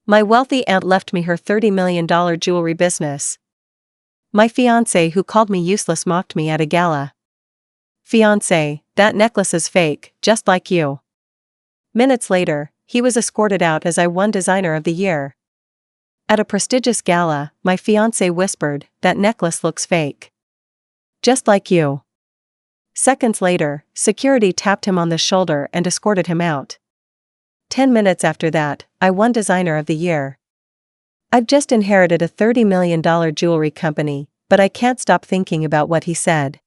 My wealthy aunt left me her $30 million jewelry business. My fiancé who called me useless mocked me at a gala. Fiancé, that necklace is fake, just like you. Minutes later, he was escorted out as I won Designer of the Year. At a prestigious gala, my fiancé whispered, that necklace looks fake. Just like you. Seconds later, security tapped him on the shoulder and escorted him out. 10 minutes after that, I won Designer of the Year. I've just inherited a $30 million jewelry company, but I can't stop thinking about what he said.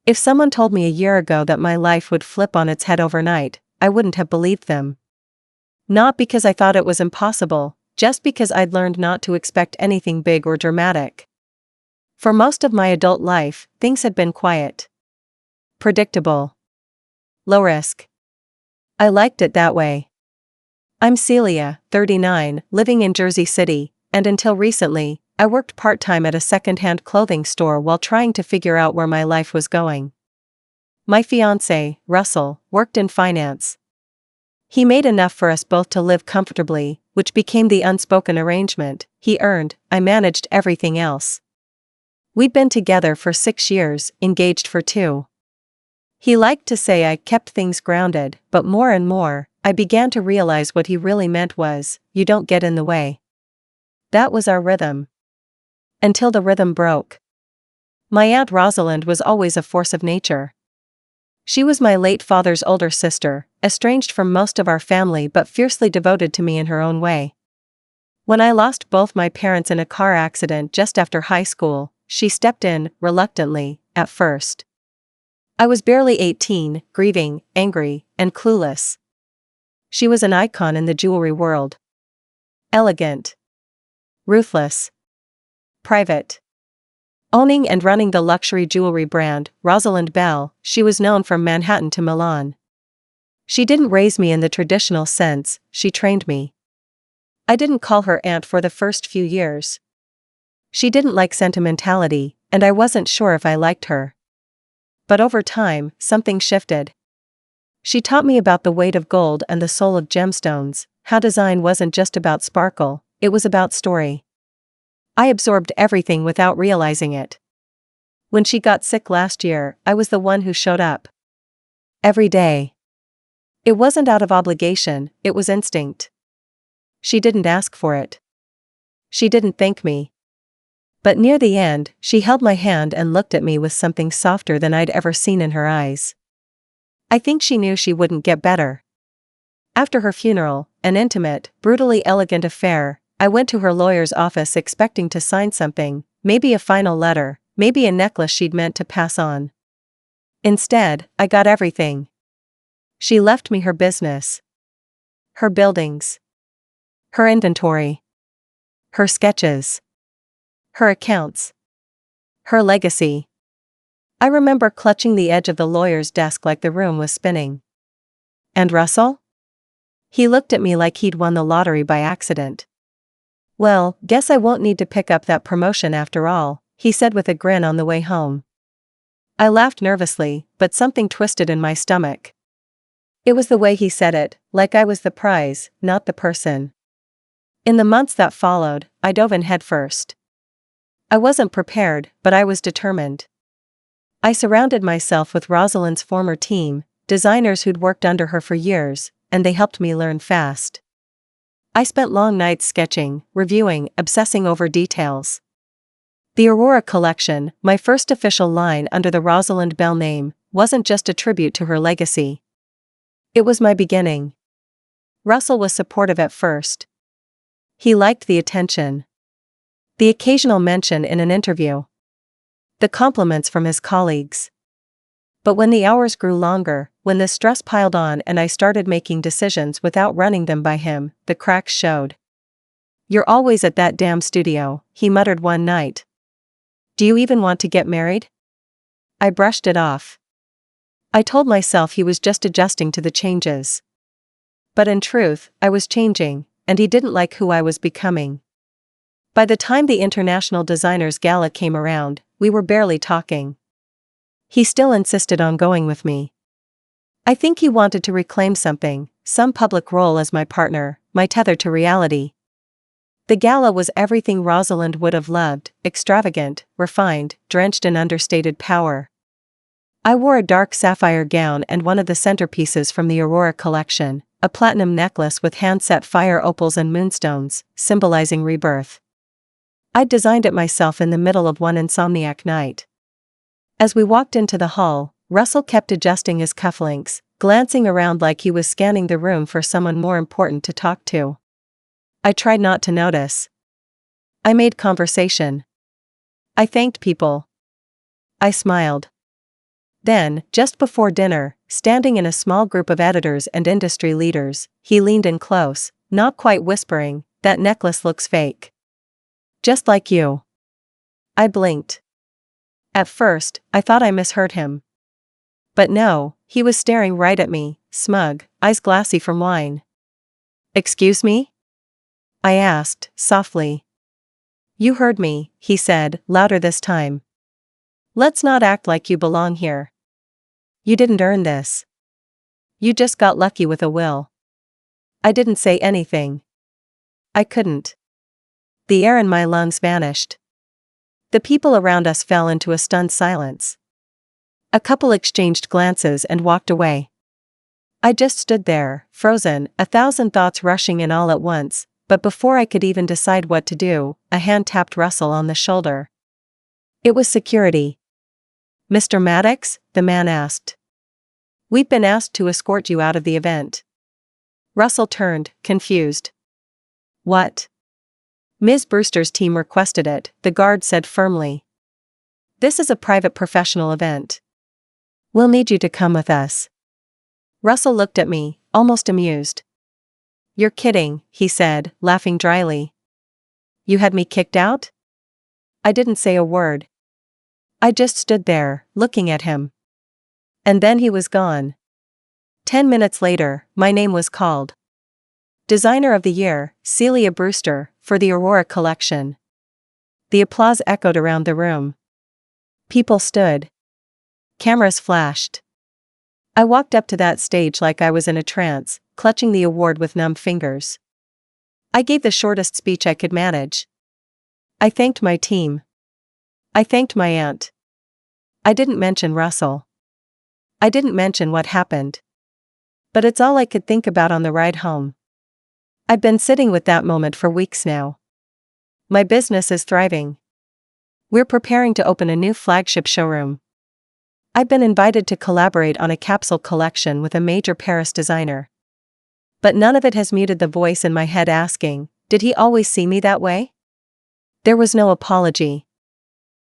If someone told me a year ago that my life would flip on its head overnight, I wouldn't have believed them. Not because I thought it was impossible, just because I'd learned not to expect anything big or dramatic. For most of my adult life, things had been quiet. Predictable. Low risk. I liked it that way. I'm Celia, 39, living in Jersey City, and until recently, I worked part-time at a second-hand clothing store while trying to figure out where my life was going. My fiancé, Russell, worked in finance. He made enough for us both to live comfortably, which became the unspoken arrangement. He earned, I managed everything else. We'd been together for 6 years, engaged for 2. He liked to say I kept things grounded, but more and more, I began to realize what he really meant was, you don't get in the way. That was our rhythm. Until the rhythm broke. My Aunt Rosalind was always a force of nature. She was my late father's older sister, estranged from most of our family but fiercely devoted to me in her own way. When I lost both my parents in a car accident just after high school, she stepped in, reluctantly, at first. I was barely 18, grieving, angry, and clueless. She was an icon in the jewelry world. Elegant. Ruthless. Private. Owning and running the luxury jewelry brand, Rosalind Bell, she was known from Manhattan to Milan. She didn't raise me in the traditional sense, she trained me. I didn't call her aunt for the first few years. She didn't like sentimentality, and I wasn't sure if I liked her. But over time, something shifted. She taught me about the weight of gold and the soul of gemstones, how design wasn't just about sparkle, it was about story. I absorbed everything without realizing it. When she got sick last year, I was the one who showed up. Every day. It wasn't out of obligation, it was instinct. She didn't ask for it. She didn't thank me. But near the end, she held my hand and looked at me with something softer than I'd ever seen in her eyes. I think she knew she wouldn't get better. After her funeral, an intimate, brutally elegant affair, I went to her lawyer's office expecting to sign something, maybe a final letter, maybe a necklace she'd meant to pass on. Instead, I got everything. She left me her business. Her buildings. Her inventory. Her sketches. Her accounts. Her legacy. I remember clutching the edge of the lawyer's desk like the room was spinning. And Russell? He looked at me like he'd won the lottery by accident. Well, guess I won't need to pick up that promotion after all, he said with a grin on the way home. I laughed nervously, but something twisted in my stomach. It was the way he said it, like I was the prize, not the person. In the months that followed, I dove in headfirst. I wasn't prepared, but I was determined. I surrounded myself with Rosalind's former team, designers who'd worked under her for years, and they helped me learn fast. I spent long nights sketching, reviewing, obsessing over details. The Aurora collection, my first official line under the Rosalind Bell name, wasn't just a tribute to her legacy. It was my beginning. Russell was supportive at first. He liked the attention. The occasional mention in an interview. The compliments from his colleagues. But when the hours grew longer, when the stress piled on and I started making decisions without running them by him, the cracks showed. "You're always at that damn studio," he muttered one night. "Do you even want to get married?" I brushed it off. I told myself he was just adjusting to the changes. But in truth, I was changing, and he didn't like who I was becoming. By the time the International Designers Gala came around, we were barely talking. He still insisted on going with me. I think he wanted to reclaim something, some public role as my partner, my tether to reality. The gala was everything Rosalind would have loved, extravagant, refined, drenched in understated power. I wore a dark sapphire gown and one of the centerpieces from the Aurora collection, a platinum necklace with hand-set fire opals and moonstones, symbolizing rebirth. I'd designed it myself in the middle of one insomniac night. As we walked into the hall, Russell kept adjusting his cufflinks, glancing around like he was scanning the room for someone more important to talk to. I tried not to notice. I made conversation. I thanked people. I smiled. Then, just before dinner, standing in a small group of editors and industry leaders, he leaned in close, not quite whispering, "That necklace looks fake. Just like you." I blinked. At first, I thought I misheard him. But no, he was staring right at me, smug, eyes glassy from wine. "Excuse me?" I asked, softly. "You heard me," he said, louder this time. "Let's not act like you belong here. You didn't earn this. You just got lucky with a will." I didn't say anything. I couldn't. The air in my lungs vanished. The people around us fell into a stunned silence. A couple exchanged glances and walked away. I just stood there, frozen, 1,000 thoughts rushing in all at once, but before I could even decide what to do, a hand tapped Russell on the shoulder. It was security. "Mr. Maddox?" the man asked. "We've been asked to escort you out of the event." Russell turned, confused. "What?" "Ms. Brewster's team requested it," the guard said firmly. "This is a private professional event. We'll need you to come with us." Russell looked at me, almost amused. "You're kidding," he said, laughing dryly. "You had me kicked out?" I didn't say a word. I just stood there, looking at him. And then he was gone. 10 minutes later, my name was called. Designer of the Year, Celia Brewster, for the Aurora collection. The applause echoed around the room. People stood. Cameras flashed. I walked up to that stage like I was in a trance, clutching the award with numb fingers. I gave the shortest speech I could manage. I thanked my team. I thanked my aunt. I didn't mention Russell. I didn't mention what happened. But it's all I could think about on the ride home. I've been sitting with that moment for weeks now. My business is thriving. We're preparing to open a new flagship showroom. I've been invited to collaborate on a capsule collection with a major Paris designer. But none of it has muted the voice in my head asking, did he always see me that way? There was no apology.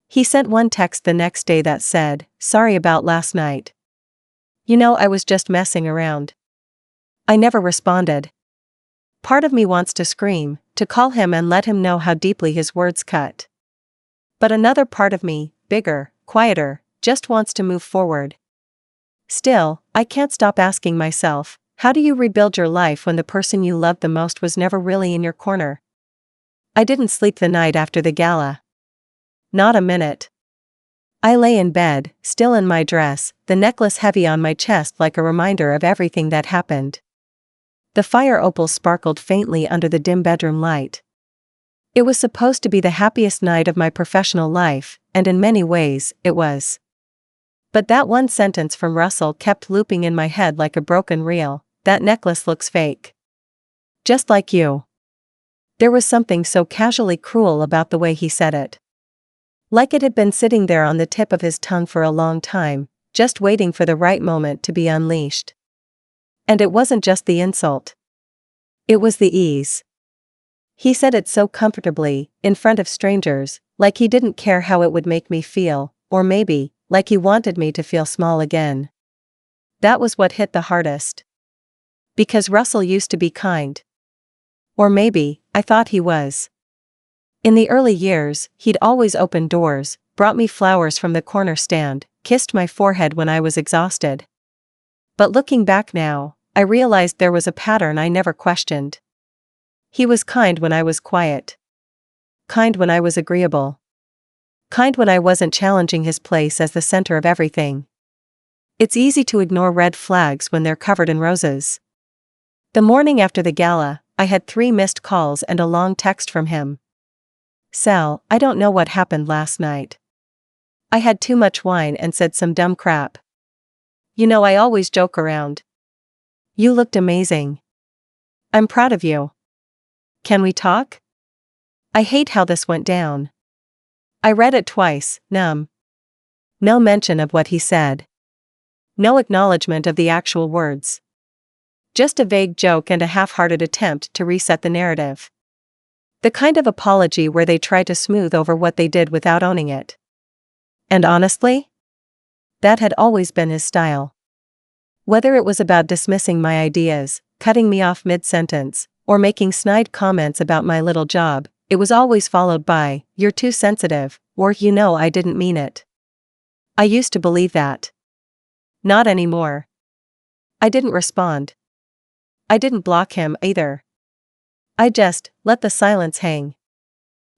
He sent one text the next day that said, "Sorry about last night. You know, I was just messing around." I never responded. Part of me wants to scream, to call him and let him know how deeply his words cut. But another part of me, bigger, quieter, just wants to move forward. Still, I can't stop asking myself, how do you rebuild your life when the person you loved the most was never really in your corner? I didn't sleep the night after the gala. Not a minute. I lay in bed, still in my dress, the necklace heavy on my chest like a reminder of everything that happened. The fire opals sparkled faintly under the dim bedroom light. It was supposed to be the happiest night of my professional life, and in many ways, it was. But that one sentence from Russell kept looping in my head like a broken reel, "That necklace looks fake. Just like you." There was something so casually cruel about the way he said it. Like it had been sitting there on the tip of his tongue for a long time, just waiting for the right moment to be unleashed. And it wasn't just the insult. It was the ease. He said it so comfortably, in front of strangers, like he didn't care how it would make me feel, or maybe, like he wanted me to feel small again. That was what hit the hardest. Because Russell used to be kind. Or maybe, I thought he was. In the early years, he'd always opened doors, brought me flowers from the corner stand, kissed my forehead when I was exhausted. But looking back now, I realized there was a pattern I never questioned. He was kind when I was quiet. Kind when I was agreeable. Kind when I wasn't challenging his place as the center of everything. It's easy to ignore red flags when they're covered in roses. The morning after the gala, I had 3 missed calls and a long text from him. Sal, I don't know what happened last night. I had too much wine and said some dumb crap. You know I always joke around. You looked amazing. I'm proud of you. Can we talk? I hate how this went down. I read it twice, numb. No mention of what he said. No acknowledgement of the actual words. Just a vague joke and a half-hearted attempt to reset the narrative. The kind of apology where they try to smooth over what they did without owning it. And honestly, that had always been his style. Whether it was about dismissing my ideas, cutting me off mid-sentence, or making snide comments about my little job, it was always followed by, "You're too sensitive," or "You know I didn't mean it." I used to believe that. Not anymore. I didn't respond. I didn't block him either. I just let the silence hang.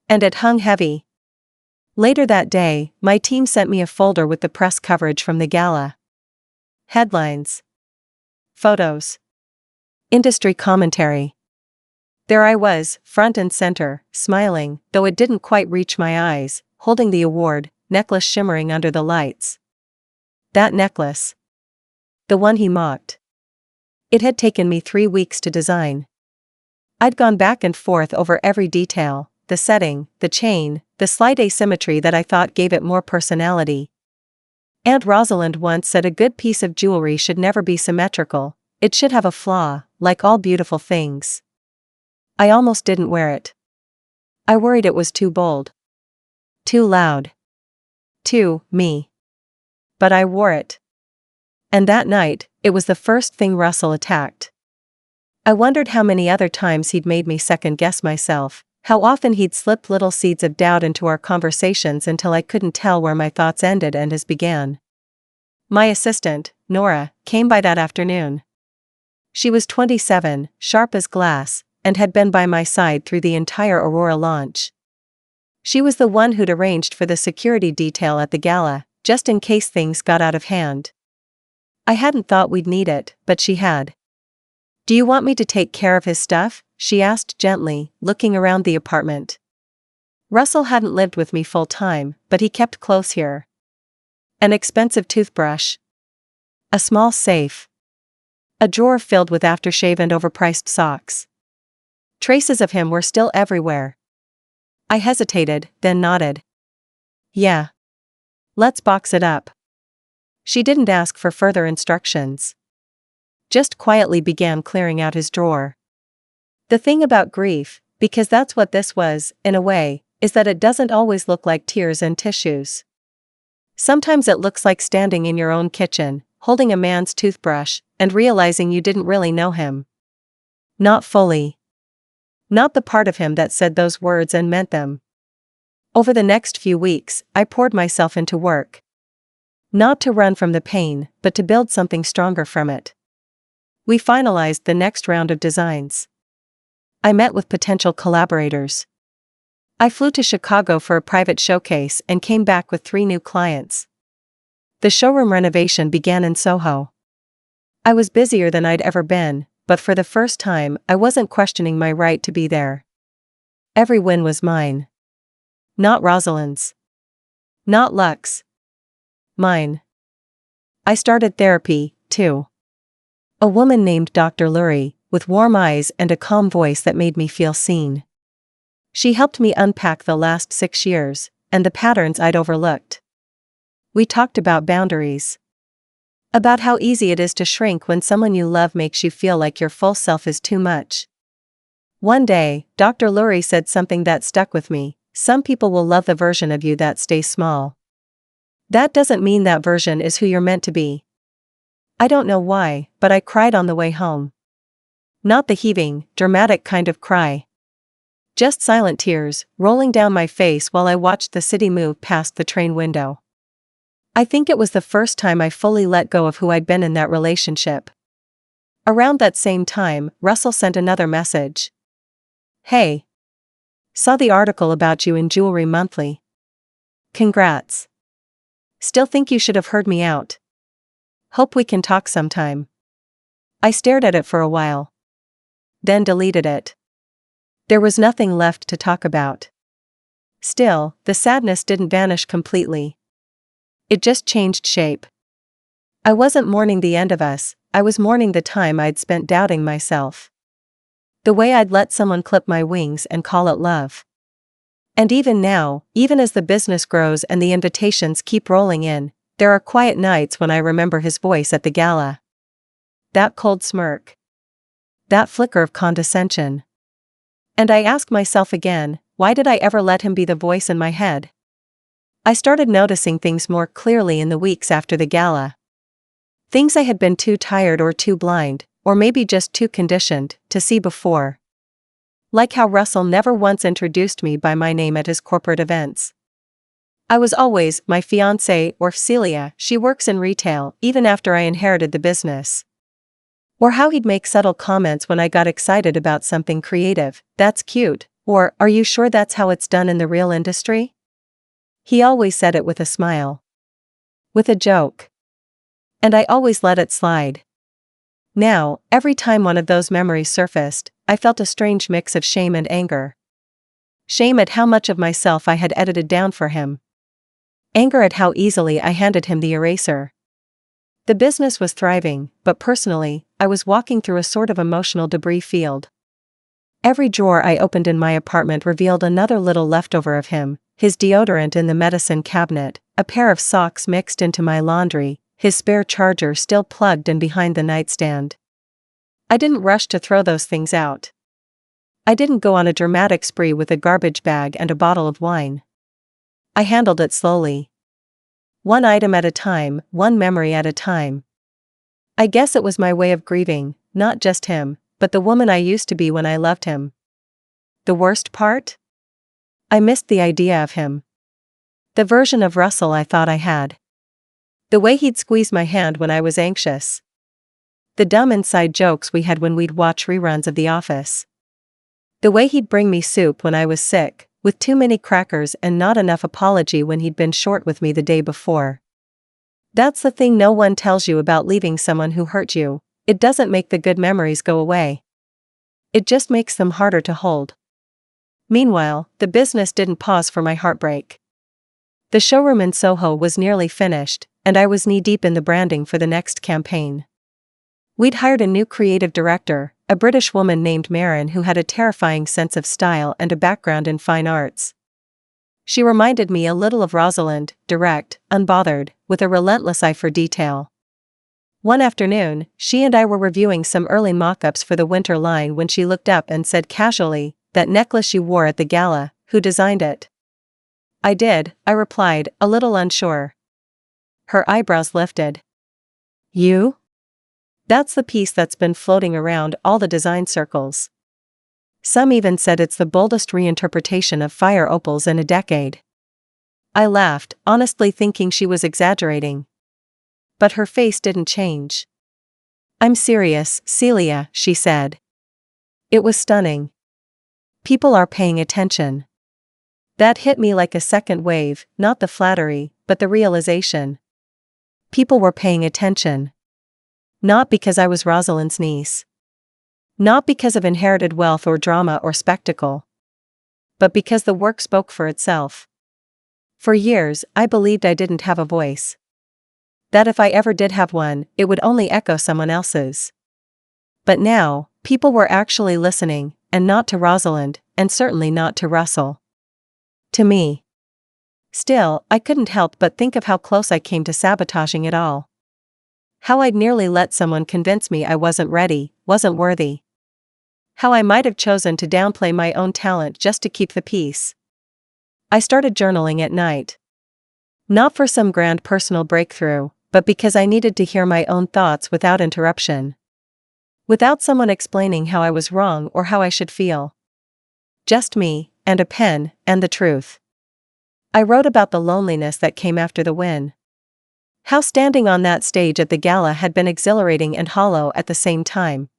And it hung heavy. Later that day, my team sent me a folder with the press coverage from the gala. Headlines. Photos. Industry commentary. There I was, front and center, smiling, though it didn't quite reach my eyes, holding the award, necklace shimmering under the lights. That necklace. The one he mocked. It had taken me 3 weeks to design. I'd gone back and forth over every detail, the setting, the chain, the slight asymmetry that I thought gave it more personality. Aunt Rosalind once said a good piece of jewelry should never be symmetrical, it should have a flaw, like all beautiful things. I almost didn't wear it. I worried it was too bold. Too loud. Too me. But I wore it. And that night, it was the first thing Russell attacked. I wondered how many other times he'd made me second-guess myself, how often he'd slipped little seeds of doubt into our conversations until I couldn't tell where my thoughts ended and his began. My assistant, Nora, came by that afternoon. She was 27, sharp as glass, and had been by my side through the entire Aurora launch. She was the one who'd arranged for the security detail at the gala, just in case things got out of hand. I hadn't thought we'd need it, but she had. "Do you want me to take care of his stuff?" she asked gently, looking around the apartment. Russell hadn't lived with me full-time, but he kept close here. An expensive toothbrush. A small safe. A drawer filled with aftershave and overpriced socks. Traces of him were still everywhere. I hesitated, then nodded. "Yeah. Let's box it up." She didn't ask for further instructions. Just quietly began clearing out his drawer. The thing about grief, because that's what this was, in a way, is that it doesn't always look like tears and tissues. Sometimes it looks like standing in your own kitchen, holding a man's toothbrush, and realizing you didn't really know him. Not fully. Not the part of him that said those words and meant them. Over the next few weeks, I poured myself into work. Not to run from the pain, but to build something stronger from it. We finalized the next round of designs. I met with potential collaborators. I flew to Chicago for a private showcase and came back with 3 new clients. The showroom renovation began in Soho. I was busier than I'd ever been, but for the first time, I wasn't questioning my right to be there. Every win was mine. Not Rosalind's. Not Luck's. Mine. I started therapy, too. A woman named Dr. Lurie, with warm eyes and a calm voice that made me feel seen. She helped me unpack the last 6 years, and the patterns I'd overlooked. We talked about boundaries. About how easy it is to shrink when someone you love makes you feel like your full self is too much. One day, Dr. Lurie said something that stuck with me: "Some people will love the version of you that stays small. That doesn't mean that version is who you're meant to be." I don't know why, but I cried on the way home. Not the heaving, dramatic kind of cry. Just silent tears, rolling down my face while I watched the city move past the train window. I think it was the first time I fully let go of who I'd been in that relationship. Around that same time, Russell sent another message. "Hey. Saw the article about you in Jewelry Monthly. Congrats. Still think you should have heard me out. Hope we can talk sometime." I stared at it for a while. then deleted it. There was nothing left to talk about. Still, the sadness didn't vanish completely. It just changed shape. I wasn't mourning the end of us, I was mourning the time I'd spent doubting myself. The way I'd let someone clip my wings and call it love. And even now, even as the business grows and the invitations keep rolling in, there are quiet nights when I remember his voice at the gala. That cold smirk. That flicker of condescension. And I ask myself again, why did I ever let him be the voice in my head? I started noticing things more clearly in the weeks after the gala. Things I had been too tired or too blind, or maybe just too conditioned, to see before. Like how Russell never once introduced me by my name at his corporate events. I was always my fiancé or Celia, she works in retail, even after I inherited the business. Or how he'd make subtle comments when I got excited about something creative, that's cute, or are you sure that's how it's done in the real industry? He always said it with a smile. With a joke. And I always let it slide. Now, every time one of those memories surfaced, I felt a strange mix of shame and anger. Shame at how much of myself I had edited down for him. Anger at how easily I handed him the eraser. The business was thriving, but personally, I was walking through a sort of emotional debris field. Every drawer I opened in my apartment revealed another little leftover of him, his deodorant in the medicine cabinet, a pair of socks mixed into my laundry, his spare charger still plugged in behind the nightstand. I didn't rush to throw those things out. I didn't go on a dramatic spree with a garbage bag and a bottle of wine. I handled it slowly. One item at a time, one memory at a time. I guess it was my way of grieving, not just him, but the woman I used to be when I loved him. The worst part? I missed the idea of him. The version of Russell I thought I had. The way he'd squeeze my hand when I was anxious. The dumb inside jokes we had when we'd watch reruns of The Office. The way he'd bring me soup when I was sick, with too many crackers and not enough apology when he'd been short with me the day before. That's the thing no one tells you about leaving someone who hurt you, it doesn't make the good memories go away. It just makes them harder to hold. Meanwhile, the business didn't pause for my heartbreak. The showroom in Soho was nearly finished, and I was knee-deep in the branding for the next campaign. We'd hired a new creative director, a British woman named Marin who had a terrifying sense of style and a background in fine arts. She reminded me a little of Rosalind, direct, unbothered, with a relentless eye for detail. One afternoon, she and I were reviewing some early mock-ups for the winter line when she looked up and said casually, "That necklace you wore at the gala, who designed it?" "I did," I replied, a little unsure. Her eyebrows lifted. "You? That's the piece that's been floating around all the design circles. Some even said it's the boldest reinterpretation of fire opals in a decade." I laughed, honestly thinking she was exaggerating. But her face didn't change. "I'm serious, Celia," she said. It was stunning. People are paying attention. That hit me like a second wave, not the flattery, but the realization. People were paying attention. Not because I was Rosalind's niece. Not because of inherited wealth or drama or spectacle. But because the work spoke for itself. For years, I believed I didn't have a voice. That if I ever did have one, it would only echo someone else's. But now, people were actually listening, and not to Rosalind, and certainly not to Russell. To me. Still, I couldn't help but think of how close I came to sabotaging it all. How I'd nearly let someone convince me I wasn't ready, wasn't worthy. How I might have chosen to downplay my own talent just to keep the peace. I started journaling at night. Not for some grand personal breakthrough, but because I needed to hear my own thoughts without interruption. Without someone explaining how I was wrong or how I should feel. Just me, and a pen, and the truth. I wrote about the loneliness that came after the win. How standing on that stage at the gala had been exhilarating and hollow at the same time.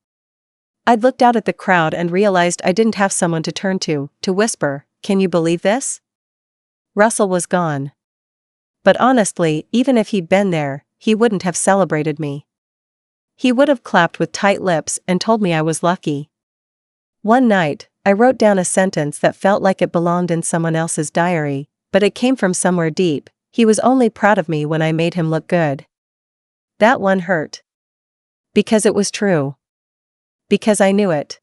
I'd looked out at the crowd and realized I didn't have someone to turn to whisper, "Can you believe this?" Russell was gone. But honestly, even if he'd been there, he wouldn't have celebrated me. He would have clapped with tight lips and told me I was lucky. One night, I wrote down a sentence that felt like it belonged in someone else's diary, but it came from somewhere deep. He was only proud of me when I made him look good. That one hurt. Because it was true. Because I knew it.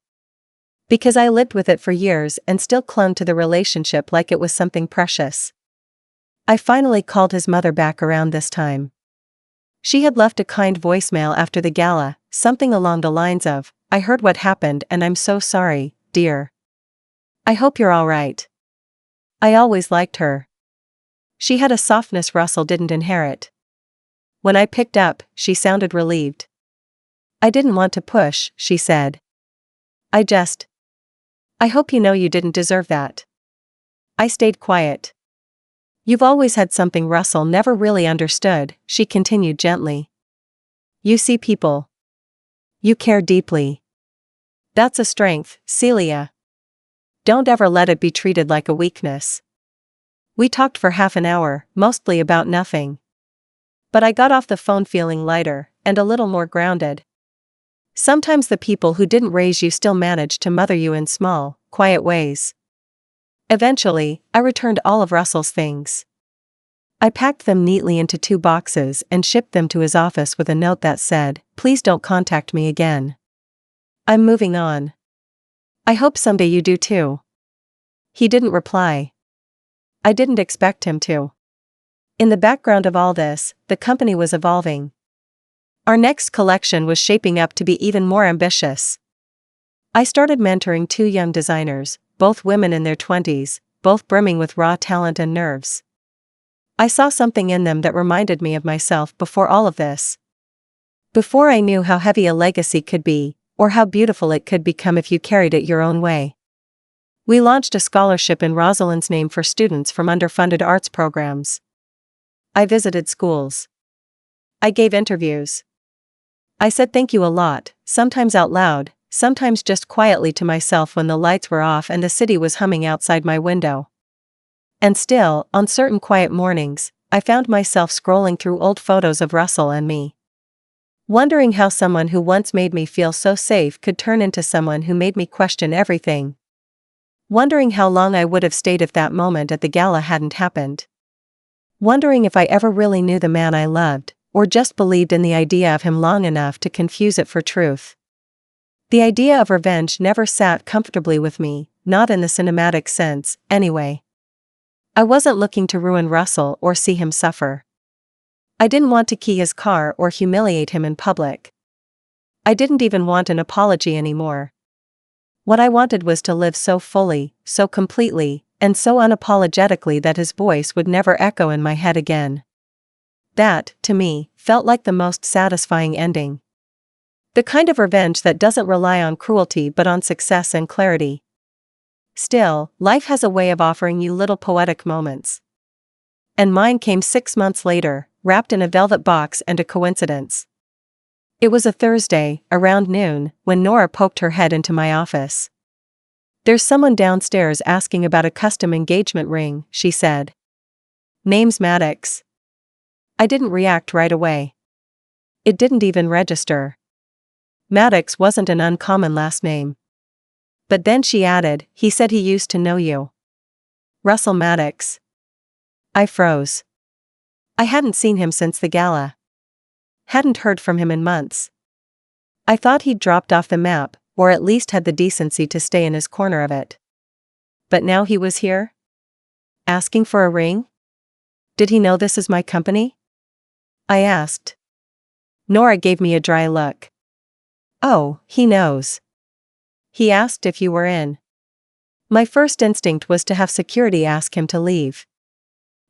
Because I lived with it for years and still clung to the relationship like it was something precious. I finally called his mother back around this time. She had left a kind voicemail after the gala, something along the lines of, "I heard what happened and I'm so sorry, dear. I hope you're all right." I always liked her. She had a softness Russell didn't inherit. When I picked up, she sounded relieved. "I didn't want to push," she said. I hope you know you didn't deserve that." I stayed quiet. "You've always had something Russell never really understood," she continued gently. "You see people. You care deeply. That's a strength, Celia. Don't ever let it be treated like a weakness." We talked for half an hour, mostly about nothing. But I got off the phone feeling lighter, and a little more grounded. Sometimes the people who didn't raise you still manage to mother you in small, quiet ways. Eventually, I returned all of Russell's things. I packed them neatly into 2 boxes and shipped them to his office with a note that said, "Please don't contact me again. I'm moving on. I hope someday you do too." He didn't reply. I didn't expect him to. In the background of all this, the company was evolving. Our next collection was shaping up to be even more ambitious. I started mentoring 2 young designers, both women in their 20s, both brimming with raw talent and nerves. I saw something in them that reminded me of myself before all of this. Before I knew how heavy a legacy could be, or how beautiful it could become if you carried it your own way. We launched a scholarship in Rosalind's name for students from underfunded arts programs. I visited schools. I gave interviews. I said thank you a lot, sometimes out loud, sometimes just quietly to myself when the lights were off and the city was humming outside my window. And still, on certain quiet mornings, I found myself scrolling through old photos of Russell and me. Wondering how someone who once made me feel so safe could turn into someone who made me question everything. Wondering how long I would have stayed if that moment at the gala hadn't happened. Wondering if I ever really knew the man I loved, or just believed in the idea of him long enough to confuse it for truth. The idea of revenge never sat comfortably with me, not in the cinematic sense, anyway. I wasn't looking to ruin Russell or see him suffer. I didn't want to key his car or humiliate him in public. I didn't even want an apology anymore. What I wanted was to live so fully, so completely, and so unapologetically that his voice would never echo in my head again. That, to me, felt like the most satisfying ending. The kind of revenge that doesn't rely on cruelty but on success and clarity. Still, life has a way of offering you little poetic moments. And mine came 6 months later, wrapped in a velvet box and a coincidence. It was a Thursday, around noon, when Nora poked her head into my office. "There's someone downstairs asking about a custom engagement ring," she said. "Name's Maddox." I didn't react right away. It didn't even register. Maddox wasn't an uncommon last name. But then she added, "He said he used to know you." Russell Maddox. I froze. I hadn't seen him since the gala. Hadn't heard from him in months. I thought he'd dropped off the map, or at least had the decency to stay in his corner of it. But now he was here? Asking for a ring? Did he know this is my company? I asked. Nora gave me a dry look. "Oh, he knows. He asked if you were in." My first instinct was to have security ask him to leave.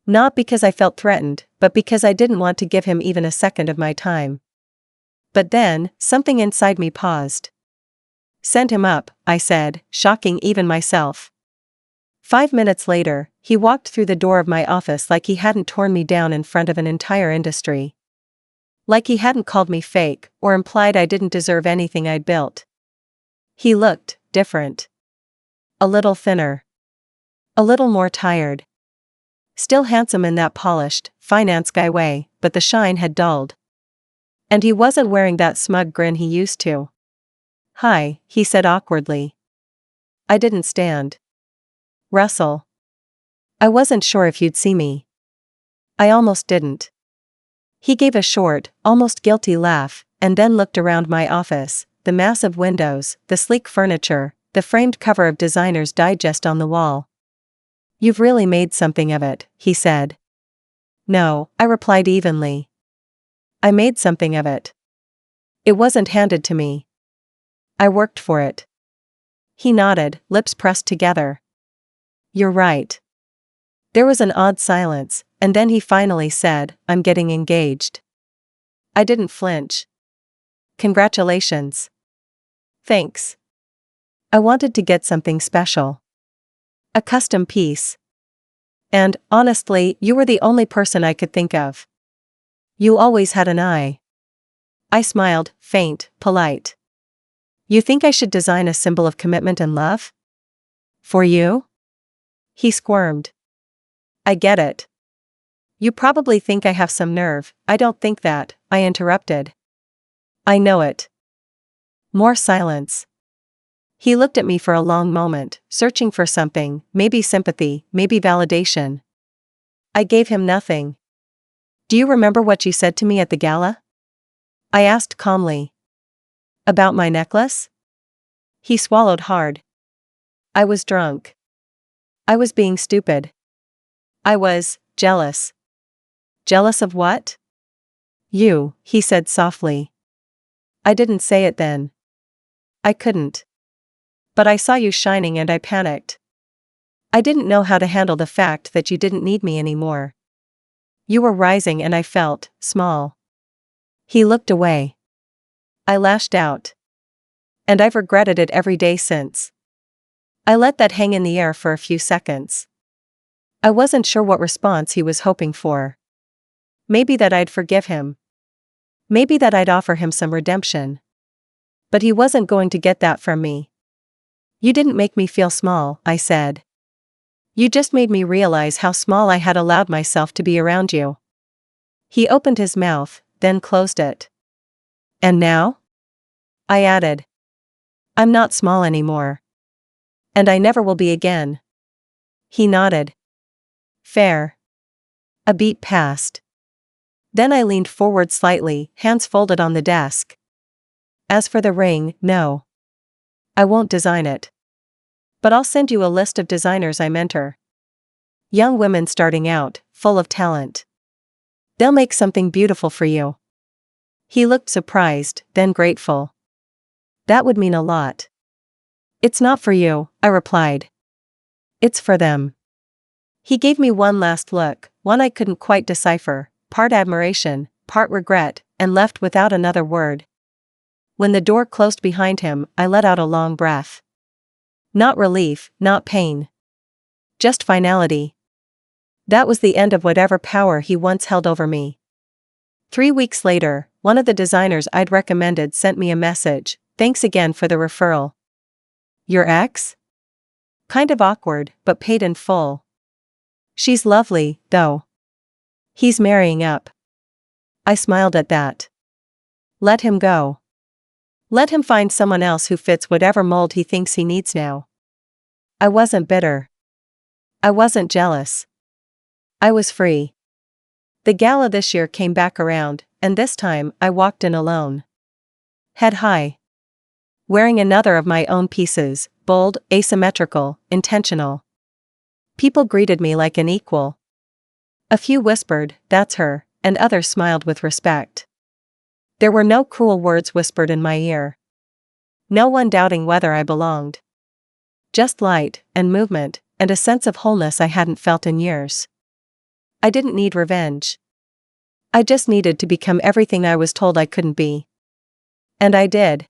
Not because I felt threatened, but because I didn't want to give him even a second of my time. But then, something inside me paused. "Send him up," I said, shocking even myself. 5 minutes later, he walked through the door of my office like he hadn't torn me down in front of an entire industry. Like he hadn't called me fake, or implied I didn't deserve anything I'd built. He looked different. A little thinner. A little more tired. Still handsome in that polished, finance guy way, but the shine had dulled. And he wasn't wearing that smug grin he used to. "Hi," he said awkwardly. I didn't stand. Russell. I wasn't sure if you'd see me. I almost didn't. He gave a short, almost guilty laugh, and then looked around my office, the massive windows, the sleek furniture, the framed cover of Designer's Digest on the wall. You've really made something of it, he said. No, I replied evenly. I made something of it. It wasn't handed to me. I worked for it. He nodded, lips pressed together. You're right. There was an odd silence, and then he finally said, I'm getting engaged. I didn't flinch. Congratulations. Thanks. I wanted to get something special. A custom piece. And, honestly, you were the only person I could think of. You always had an eye. I smiled, faint, polite. You think I should design a symbol of commitment and love? For you? He squirmed. I get it. You probably think I have some nerve. I don't think that, I interrupted. I know it. More silence. He looked at me for a long moment, searching for something, maybe sympathy, maybe validation. I gave him nothing. Do you remember what you said to me at the gala? I asked calmly. About my necklace? He swallowed hard. I was drunk. I was being stupid. I was jealous. Jealous of what? You, he said softly. I didn't say it then. I couldn't. But I saw you shining and I panicked. I didn't know how to handle the fact that you didn't need me anymore. You were rising and I felt small. He looked away. I lashed out. And I've regretted it every day since. I let that hang in the air for a few seconds. I wasn't sure what response he was hoping for. Maybe that I'd forgive him. Maybe that I'd offer him some redemption. But he wasn't going to get that from me. You didn't make me feel small, I said. You just made me realize how small I had allowed myself to be around you. He opened his mouth, then closed it. And now? I added. I'm not small anymore. And I never will be again. He nodded. Fair. A beat passed. Then I leaned forward slightly, hands folded on the desk. As for the ring, no. I won't design it. But I'll send you a list of designers I mentor. Young women starting out, full of talent. They'll make something beautiful for you. He looked surprised, then grateful. That would mean a lot. It's not for you, I replied. It's for them. He gave me one last look, one I couldn't quite decipher, part admiration, part regret, and left without another word. When the door closed behind him, I let out a long breath. Not relief, not pain. Just finality. That was the end of whatever power he once held over me. 3 weeks later, one of the designers I'd recommended sent me a message, thanks again for the referral. Your ex? Kind of awkward, but paid in full. She's lovely, though. He's marrying up. I smiled at that. Let him go. Let him find someone else who fits whatever mold he thinks he needs now. I wasn't bitter. I wasn't jealous. I was free. The gala this year came back around, and this time I walked in alone. Head high. Wearing another of my own pieces, bold, asymmetrical, intentional. People greeted me like an equal. A few whispered, "That's her," and others smiled with respect. There were no cruel words whispered in my ear. No one doubting whether I belonged. Just light, and movement, and a sense of wholeness I hadn't felt in years. I didn't need revenge. I just needed to become everything I was told I couldn't be. And I did.